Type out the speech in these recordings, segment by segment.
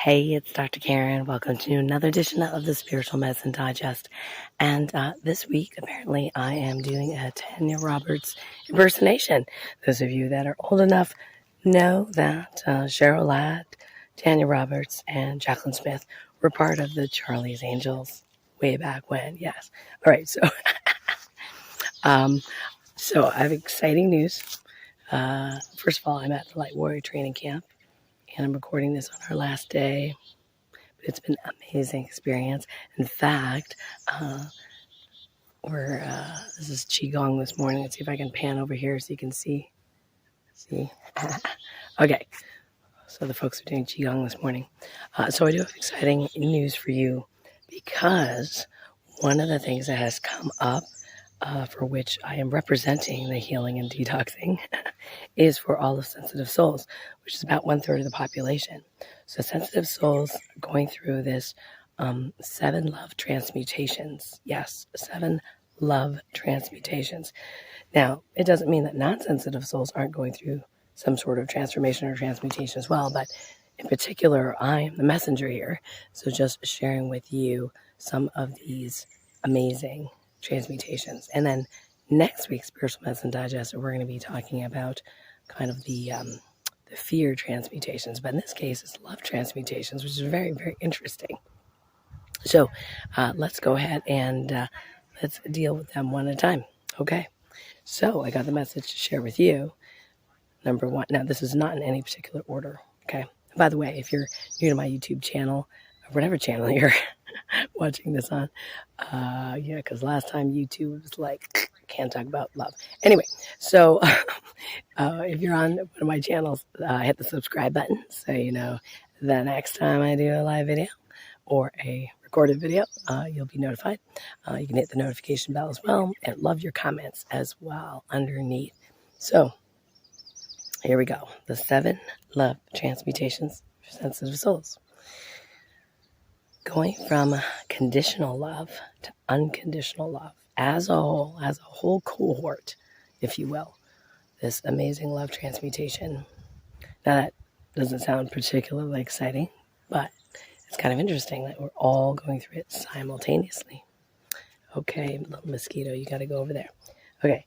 Hey, it's Dr. Karen. Welcome to another edition of the Spiritual Medicine Digest. And this week, apparently, I am doing a Tanya Roberts impersonation. Those of you that are old enough know that Cheryl Ladd, Tanya Roberts, and Jacqueline Smith were part of the Charlie's Angels way back when. Yes. All right. So, so I have exciting news. First of all, I'm at the Light Warrior Training Camp, and I'm recording this on our last day. But it's been an amazing experience. In fact, this is Qigong this morning. Let's see if I can pan over here so you can see. Okay. So the folks are doing Qigong this morning. So I do have exciting news for you, because one of the things that has come up for which I am representing the healing and detoxing is for all of sensitive souls, which is about 1/3 of the population. So sensitive souls are going through this 7 love transmutations. Yes, 7 love transmutations. Now, it doesn't mean that non-sensitive souls aren't going through some sort of transformation or transmutation as well, but in particular, I am the messenger here. So just sharing with you some of these amazing transmutations. And then next week's Spiritual Medicine Digest, we're going to be talking about kind of the fear transmutations. But in this case, it's love transmutations, which is very, very interesting. So let's go ahead and let's deal with them one at a time. Okay. So I got the message to share with you. Number one. Now, this is not in any particular order. Okay. And by the way, if you're new to my YouTube channel, or whatever channel you're watching this on, because last time YouTube was like, can't talk about love. Anyway, so if you're on one of my channels, hit the subscribe button so you know the next time I do a live video or a recorded video, you'll be notified. You can hit the notification bell as well, and love your comments as well underneath. So here we go. The 7 love transmutations for sensitive souls. Going from conditional love to unconditional love as a whole cohort, if you will. This amazing love transmutation. Now, that doesn't sound particularly exciting, but it's kind of interesting that we're all going through it simultaneously. Okay, little mosquito, you got to go over there. Okay,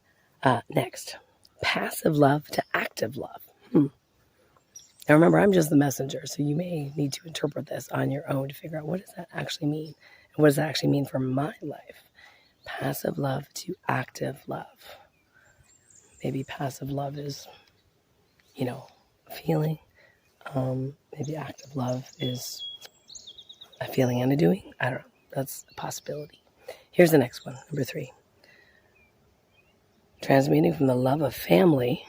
next. Passive love to active love. Now remember, I'm just the messenger, so you may need to interpret this on your own to figure out what does that actually mean, and what does that actually mean for my life. Passive love to active love. Maybe passive love is, a feeling. Maybe active love is a feeling and a doing. I don't know. That's a possibility. Here's the next one, number 3. Transmuting from the love of family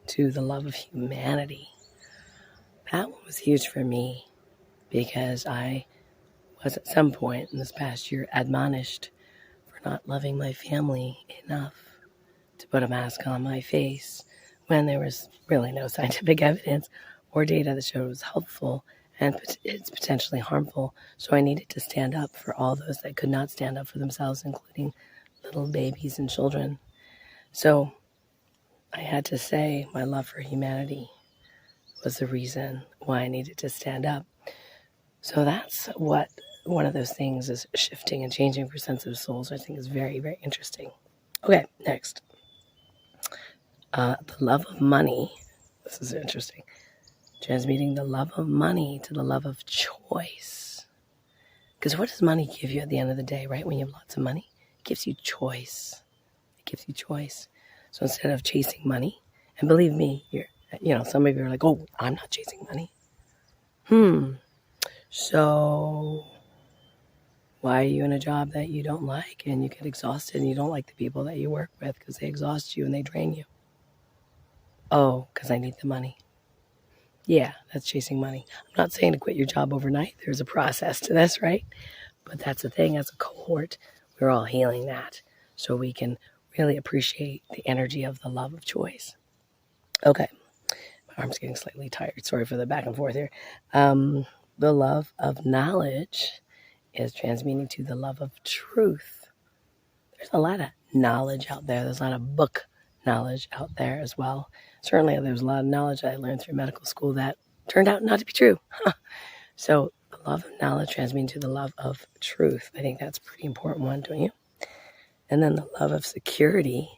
to the love of humanity. That one was huge for me, because I was at some point in this past year admonished for not loving my family enough to put a mask on my face when there was really no scientific evidence or data that showed it was helpful and it's potentially harmful. So I needed to stand up for all those that could not stand up for themselves, including little babies and children. So I had to say my love for humanity was the reason why I needed to stand up. So that's what one of those things is shifting and changing for sensitive souls. I think is very, very interesting. Okay, next. The love of money. This is interesting. Transmuting the love of money to the love of choice. Because what does money give you at the end of the day, right? When you have lots of money, it gives you choice. It gives you choice. So instead of chasing money, and believe me, some of you are like, oh, I'm not chasing money. So why are you in a job that you don't like and you get exhausted and you don't like the people that you work with because they exhaust you and they drain you? Oh, because I need the money. Yeah, that's chasing money. I'm not saying to quit your job overnight. There's a process to this, right? But that's the thing. As a cohort, we're all healing that so we can really appreciate the energy of the love of choice. Okay. My arm's getting slightly tired. Sorry for the back and forth here. The love of knowledge is transmuting to the love of truth. There's a lot of knowledge out there. There's a lot of book knowledge out there as well. Certainly there's a lot of knowledge that I learned through medical school that turned out not to be true. So the love of knowledge transmuting to the love of truth. I think that's a pretty important one, don't you? And then the love of security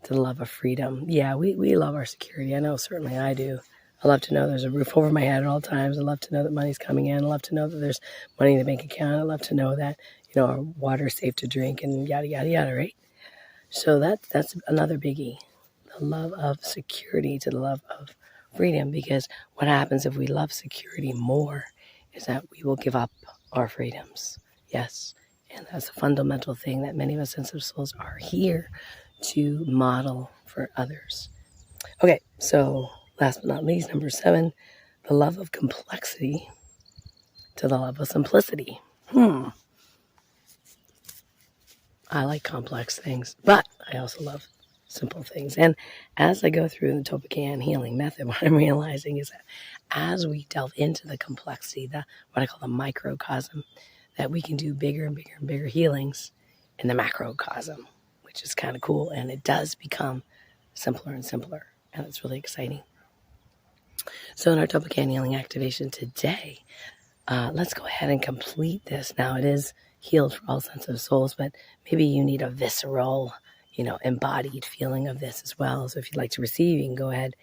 to the love of freedom. Yeah, we love our security. I know, certainly I do. I love to know there's a roof over my head at all times. I love to know that money's coming in. I love to know that there's money in the bank account. I love to know that, our water's safe to drink and yada, yada, yada, right? So that's another biggie. The love of security to the love of freedom, because what happens if we love security more is that we will give up our freedoms. Yes, and that's a fundamental thing that many of us sensitive souls are here to model for others. Okay, so last but not least, number 7, the love of complexity to the love of simplicity. I like complex things, but I also love simple things. And as I go through the TOLPAKAN healing method, what I'm realizing is that as we delve into the complexity, what I call the microcosm, that we can do bigger and bigger and bigger healings in the macrocosm, which is kind of cool. And it does become simpler and simpler. And it's really exciting. So in our TOLPAKAN healing activation today, let's go ahead and complete this. Now it is healed for all sensitive souls, but maybe you need a visceral, embodied feeling of this as well. So if you'd like to receive, you can go ahead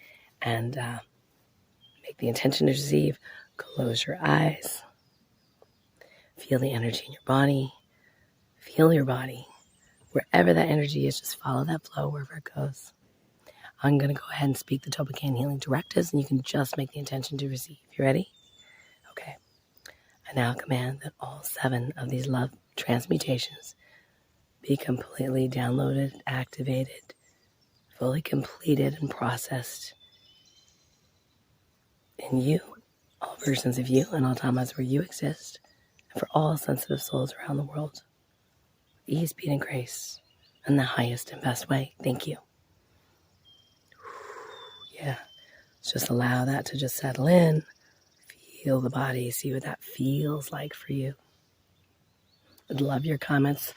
and make the intention to receive. Close your eyes. Feel the energy in your body. Feel your body. Wherever that energy is, just follow that flow wherever it goes. I'm going to go ahead and speak the TOLPAKAN healing directives, and you can just make the intention to receive. You ready? Okay. I now command that all 7 of these love transmutations be completely downloaded, activated, fully completed, and processed in you, all versions of you, and all timelines where you exist, and for all sensitive souls around the world. Ease, speed, and grace, in the highest and best way. Thank you. Yeah, let's just allow that to just settle in. Feel the body, see what that feels like for you. I'd love your comments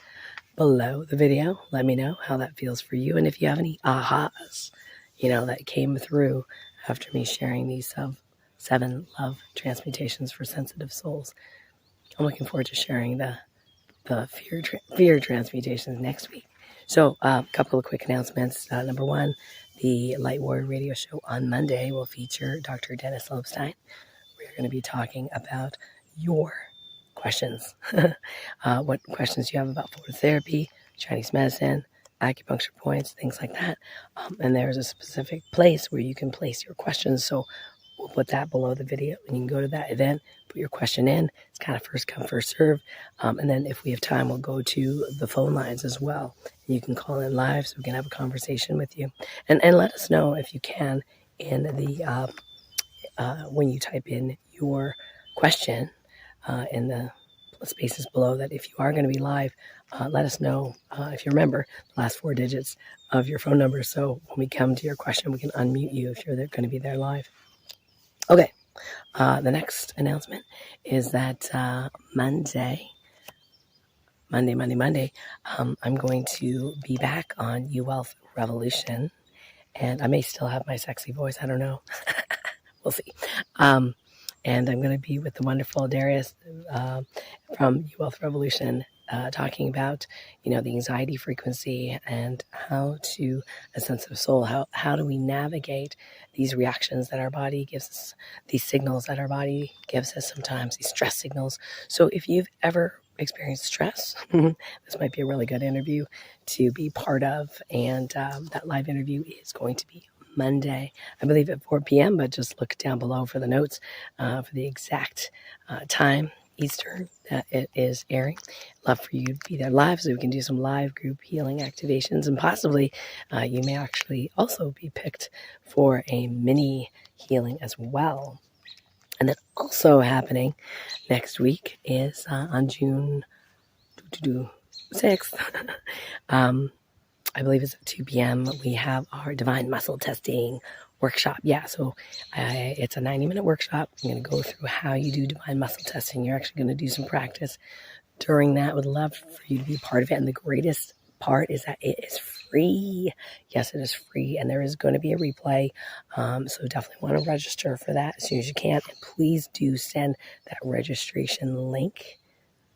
below the video. Let me know how that feels for you. And if you have any ahas, that came through after me sharing these 7 love transmutations for sensitive souls. I'm looking forward to sharing the fear transmutations next week. So a couple of quick announcements. Number 1, the LifeWave radio show on Monday will feature Dr. Dennis Lobstein. We're going to be talking about your questions. What questions you have about phototherapy, Chinese medicine, acupuncture points, things like that. And there's a specific place where you can place your questions. So we'll put that below the video, and you can go to that event, put your question in. It's kind of first come, first serve. And then if we have time, we'll go to the phone lines as well. And you can call in live so we can have a conversation with you. And let us know if you can in the when you type in your question in the spaces below, that if you are going to be live, let us know if you remember the last 4 digits of your phone number. So when we come to your question, we can unmute you if you're going to be there live. Okay. The next announcement is that Monday, I'm going to be back on Wealth Revolution, and I may still have my sexy voice. I don't know. We'll see. And I'm going to be with the wonderful Darius from Wealth Revolution, talking about, the anxiety frequency and how to, a sensitive soul, how do we navigate these reactions that our body gives us, these signals that our body gives us sometimes, these stress signals. So if you've ever experienced stress, this might be a really good interview to be part of. And that live interview is going to be Monday, I believe at 4 p.m., but just look down below for the notes for the exact time Eastern that it is airing. Love for you to be there live so we can do some live group healing activations, and possibly you may actually also be picked for a mini healing as well. And then also happening next week is on June 6th. I believe it's at 2 p.m. We have our divine muscle testing workshop. Yeah, so it's a 90-minute workshop. I'm going to go through how you do divine muscle testing. You're actually going to do some practice during that. Would love for you to be a part of it. And the greatest part is that it is free. Yes, it is free, and there is going to be a replay. So definitely want to register for that as soon as you can. And please do send that registration link,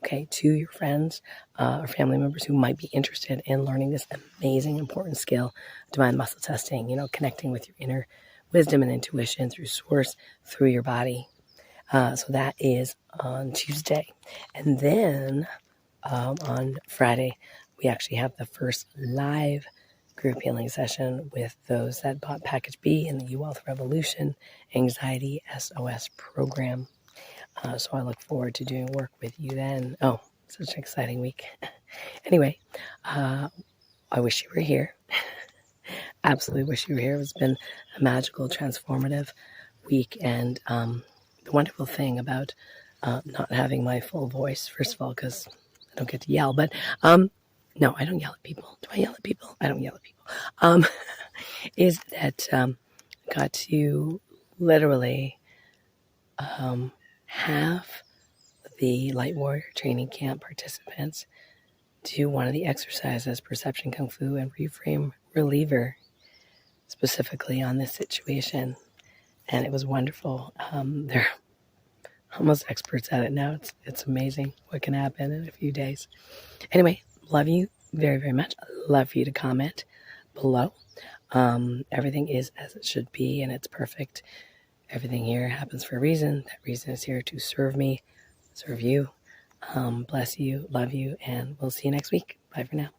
okay, to your friends or family members who might be interested in learning this amazing, important skill, divine muscle testing, connecting with your inner wisdom and intuition through source, through your body. So that is on Tuesday. And then on Friday, we actually have the first live group healing session with those that bought Package B in the U-Wealth Revolution Anxiety SOS program. So I look forward to doing work with you then. Oh, such an exciting week. Anyway, I wish you were here. Absolutely wish you were here. It's been a magical, transformative week. And the wonderful thing about not having my full voice, first of all, because I don't get to yell, but no, I don't yell at people. Do I yell at people? I don't yell at people. Is that I got to literally have the Light Warrior Training Camp participants do one of the exercises, Perception Kung Fu and Reframe Reliever, specifically on this situation. And it was wonderful. They're almost experts at it now. It's amazing what can happen in a few days. Anyway, love you very, very much. I'd love for you to comment below. Everything is as it should be, and it's perfect. Everything here happens for a reason. That reason is here to serve me, serve you. Bless you, love you, and we'll see you next week. Bye for now.